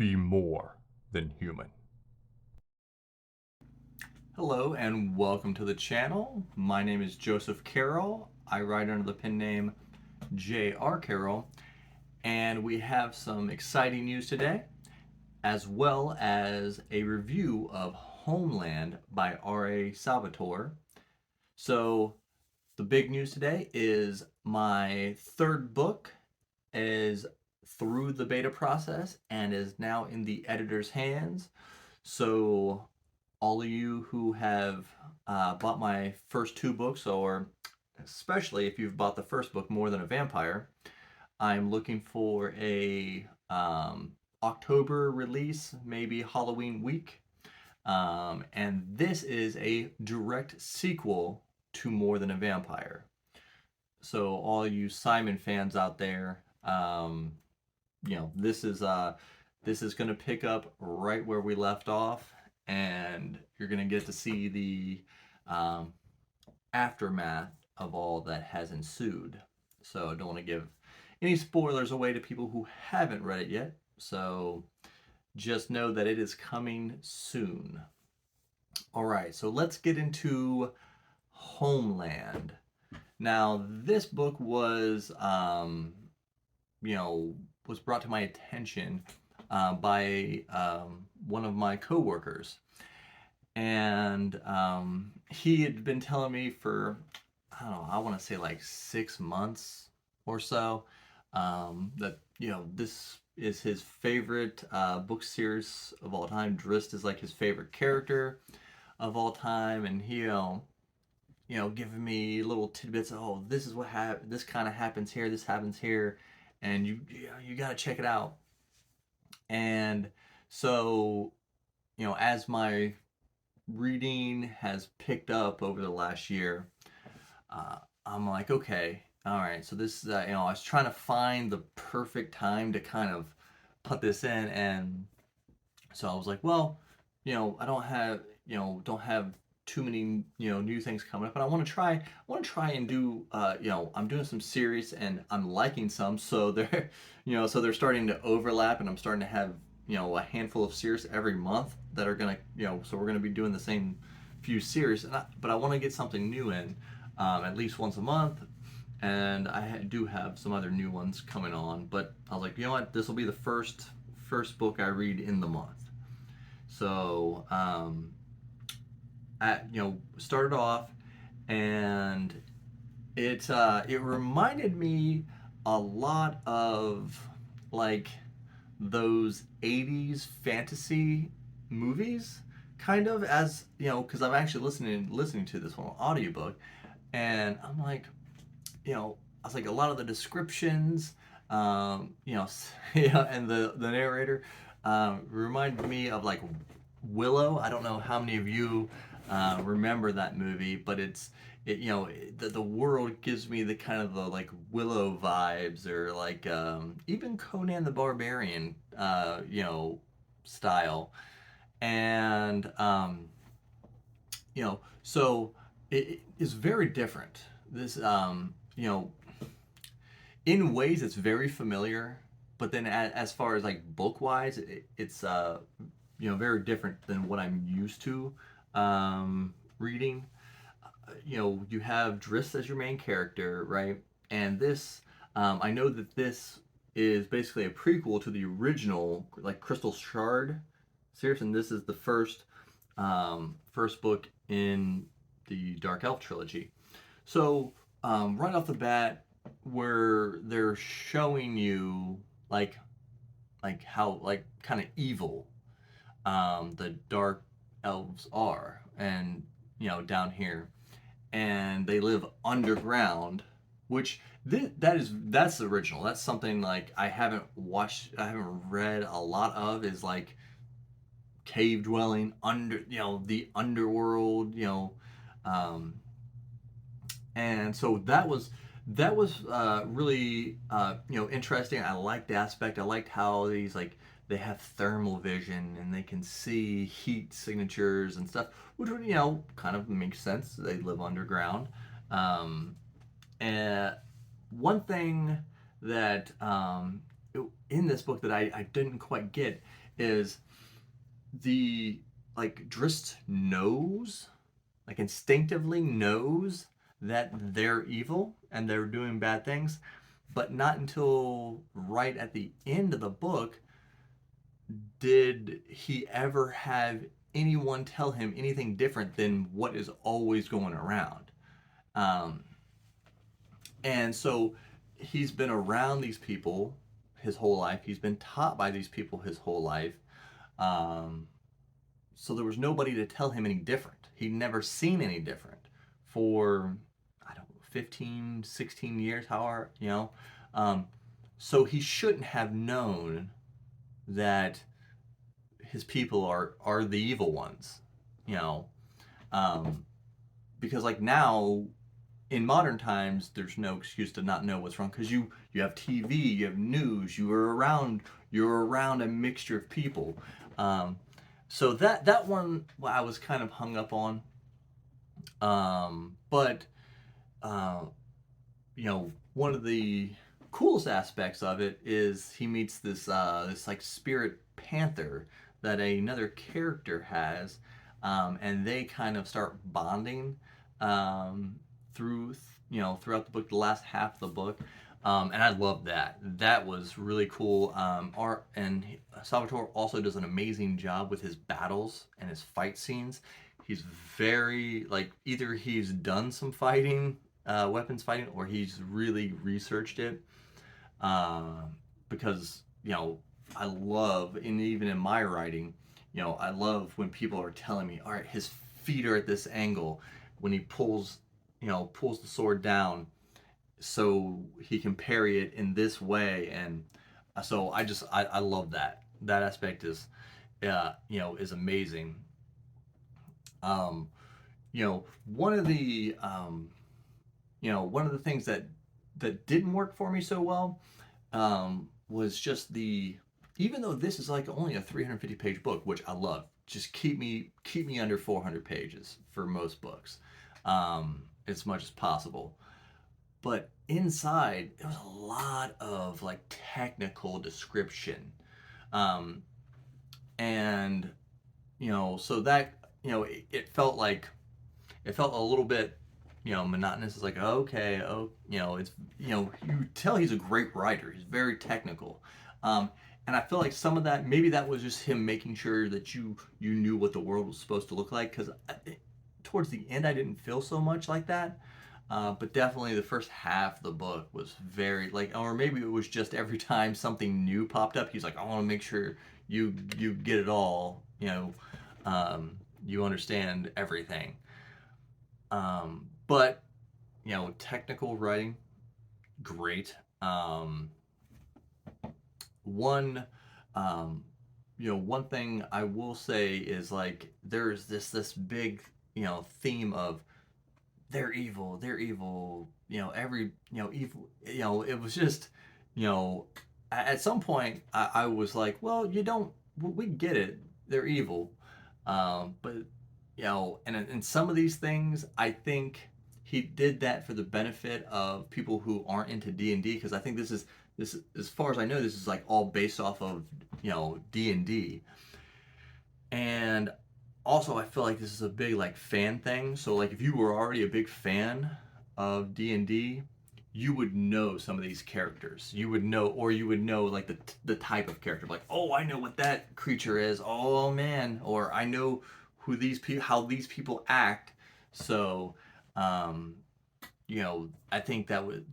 be more than human. Hello and welcome to the channel. My name is Joseph Carroll. I write under the pen name J.R. Carroll, and we have some exciting news today, as well as a review of Homeland by RA Salvatore. So the big news today is my third book is through the beta process and is now in the editor's hands. So all of you who have bought my first two books, or especially if you've bought the first book, More Than a Vampire, I'm looking for a October release, maybe Halloween week. And this is a direct sequel to More Than a Vampire. So all you Simon fans out there, this is going to pick up right where we left off, and you're going to get to see the aftermath of all that has ensued. So I don't want to give any spoilers away to people who haven't read it yet. So just know that it is coming soon. All right, so let's get into Homeland. Now, this book was, was brought to my attention by one of my coworkers, and he had been telling me for, I don't know, I want to say like 6 months or so, that this is his favorite book series of all time. Drist is like his favorite character of all time, and he giving me little tidbits of, oh, this is what this kind of happens here, this happens here, and you got to check it out. And so, as my reading has picked up over the last year, I'm like, okay, all right. So this is, I was trying to find the perfect time to kind of put this in, and so I was like, well, I don't have too many new things coming up, and I want to try and do I'm doing some series and I'm liking some, so they're so they're starting to overlap, and I'm starting to have a handful of series every month that are gonna so we're gonna be doing the same few series, but I want to get something new in at least once a month, and I do have some other new ones coming on, but I was like, you know what, this will be the first book I read in the month. So started off, and it reminded me a lot of like those 80s fantasy movies, kind of, as because I'm actually listening to this one audiobook, and I'm like, I was like, a lot of the descriptions, and the narrator reminded me of like Willow. I don't know how many of you remember that movie, but the world gives me the kind of the like Willow vibes, or like even Conan the Barbarian style, and so it is very different. This in ways it's very familiar, but then as far as like book wise, it's very different than what I'm used to reading. You have Drist as your main character, right? And this, I know that this is basically a prequel to the original, like Crystal Shard series, and this is the first book in the Dark Elf trilogy. So right off the bat, where they're showing you how like kind of evil the dark elves are, and down here, and they live underground, which that's the original. That's something like I haven't read a lot of, is like cave dwelling under the underworld, um, and so that was really interesting. I liked the aspect. I liked how these, like, they have thermal vision and they can see heat signatures and stuff, which would kind of makes sense. They live underground. And one thing that in this book that I didn't quite get is the like Drist knows, like instinctively knows that they're evil and they're doing bad things, but not until right at the end of the book did he ever have anyone tell him anything different than what is always going around. Um, and so he's been around these people his whole life. He's been taught by these people his whole life. Um, so there was nobody to tell him any different. He'd never seen any different for, I don't know, 15, 16 years, however, you know. Um, so he shouldn't have known that his people are the evil ones, you know. Um, because like now in modern times, there's no excuse to not know what's wrong because you have TV, you have news, you're around a mixture of people. Um, so that one I was kind of hung up on. But uh, you know, one of the coolest aspects of it is he meets this like spirit panther that another character has, and they kind of start bonding um, through throughout the book, the last half of the book. And I love that. That was really cool. Art and Salvatore also does an amazing job with his battles and his fight scenes. He's very like either he's done some fighting, weapons fighting, or he's really researched it. Uh, because I love, and even in my writing, I love when people are telling me, all right, his feet are at this angle when he pulls the sword down so he can parry it in this way. And so I love that aspect is is amazing. um one of the one of the things that didn't work for me so well was just the, even though this is like only a 350 page book, which I love, just keep me under 400 pages for most books, as much as possible. But inside there was a lot of like technical description, um, and so that it felt like it felt a little bit monotonous. It's like, okay, oh, it's you tell he's a great writer, he's very technical, um, and I feel like some of that, maybe that was just him making sure that you knew what the world was supposed to look like, because towards the end I didn't feel so much like that. But definitely the first half of the book was very like, or maybe it was just every time something new popped up, he's like, I want to make sure you get it all, you understand everything. But technical writing, great. One, um, one thing I will say is like there's this big theme of they're evil, every evil, it was just at some point I was like, well, you don't, we get it, they're evil, but and in some of these things I think he did that for the benefit of people who aren't into D&D, because I think this, as far as I know, this is like all based off of D&D. And also I feel like this is a big like fan thing, so like if you were already a big fan of D&D, you would know some of these characters, you would know, or you would know like the type of character, like, oh, I know what that creature is, oh man, or I know who these people, how these people act. So um I think that would,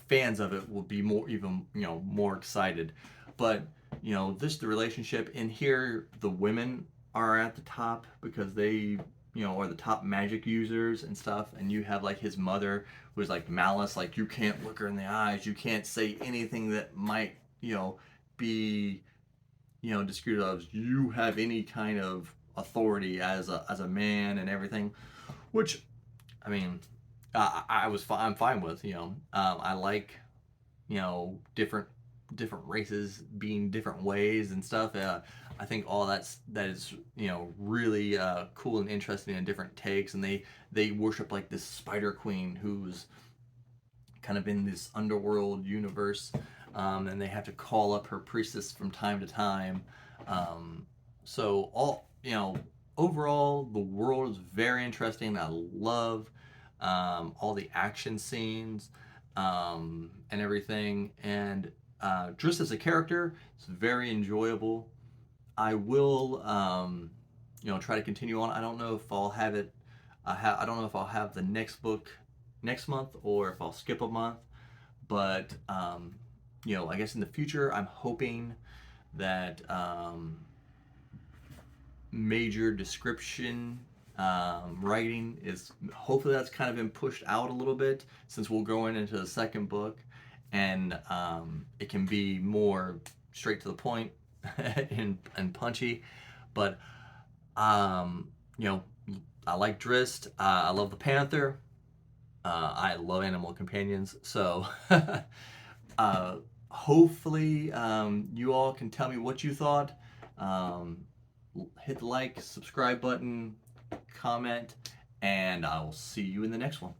fans of it will be more, even more excited. But this, the relationship in here, the women are at the top because they are the top magic users and stuff, and you have like his mother who's like Malice, like you can't look her in the eyes, you can't say anything that might be discreet of you have any kind of authority as a man and everything, which I mean, I'm fine with. I like different races being different ways and stuff. I think all that is really cool and interesting and different takes. And they worship like this Spider Queen who's kind of in this underworld universe. and they have to call up her priestess from time to time. So overall, the world is very interesting. I love all the action scenes and everything. And Drist as a character is very enjoyable. I will, try to continue on. I don't know if I'll have it. I don't know if I'll have the next book next month or if I'll skip a month. But I guess in the future, I'm hoping that major description writing is hopefully that's kind of been pushed out a little bit since we'll go into the second book, and it can be more straight to the point and punchy. But I like Drist. I love the Panther. I love animal companions. So hopefully you all can tell me what you thought. Hit the like, subscribe button, comment, and I will see you in the next one.